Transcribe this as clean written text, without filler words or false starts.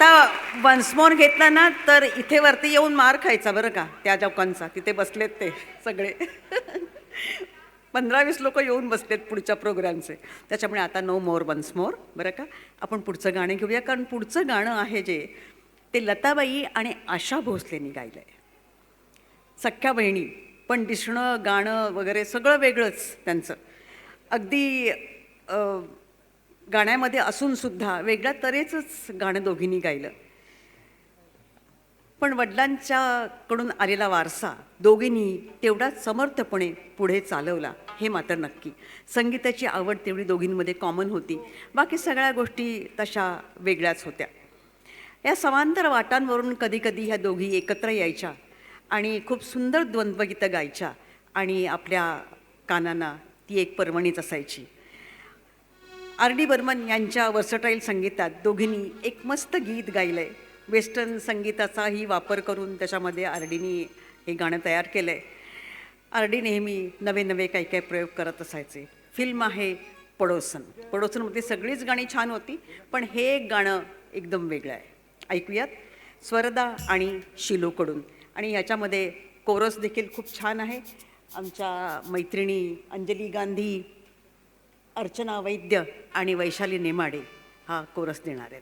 आता once more घेतला ना तर इथे वरती येऊन मार खायचा बरं का त्या लोकांचा. तिथे बसलेत ते सगळे 15-20 लोक येऊन बसलेत पुढच्या प्रोग्रामचे. त्याच्यामुळे आता नो मोर वन्स मोर बरं का. आपण पुढचं गाणं घेऊया, कारण पुढचं गाणं आहे जे ते लताबाई आणि आशा भोसलेंनी गायलं आहे. सख्या बहिणी, पण दिसणं गाणं वगैरे सगळं वेगळंच त्यांचं. अगदी गाण्यामध्ये असूनसुद्धा वेगळ्या तऱ्हेचंच गाणं दोघींनी गायलं. पण वडिलांच्याकडून आलेला वारसा दोघींनी तेवढाच समर्थपणे पुढे चालवला, हे मात्र नक्की. संगीताची आवड तेवढी दोघींमध्ये कॉमन होती, बाकी सगळ्या गोष्टी तशा वेगळ्याच होत्या. या समांतर वाटांवरून कधीकधी ह्या दोघी एकत्र यायच्या आणि खूप सुंदर द्वंद्वगीतं गायच्या आणि आपल्या कानांना ती एक पर्वणीच असायची. आर डी बर्मन यांच्या वर्सटाईल संगीतात दोघींनी एक मस्त गीत गायलं आहे. वेस्टर्न संगीताचाही वापर करून त्याच्यामध्ये आर डीनी हे गाणं तयार केलं आहे. आर डी नेहमी नवे नवे काही काही प्रयोग करत असायचे. फिल्म आहे पडोसन. पडोसनमध्ये सगळीच गाणी छान होती, पण हे एक गाणं एकदम वेगळं आहे. ऐकूयात स्वरदा आणि शिलोकडून. आणि ह्याच्यामध्ये कोरस देखील खूप छान आहे. आमच्या मैत्रिणी अंजली गांधी, अर्चना वैद्य आणि वैशाली नेमाडे हा कोरस देणार आहेत.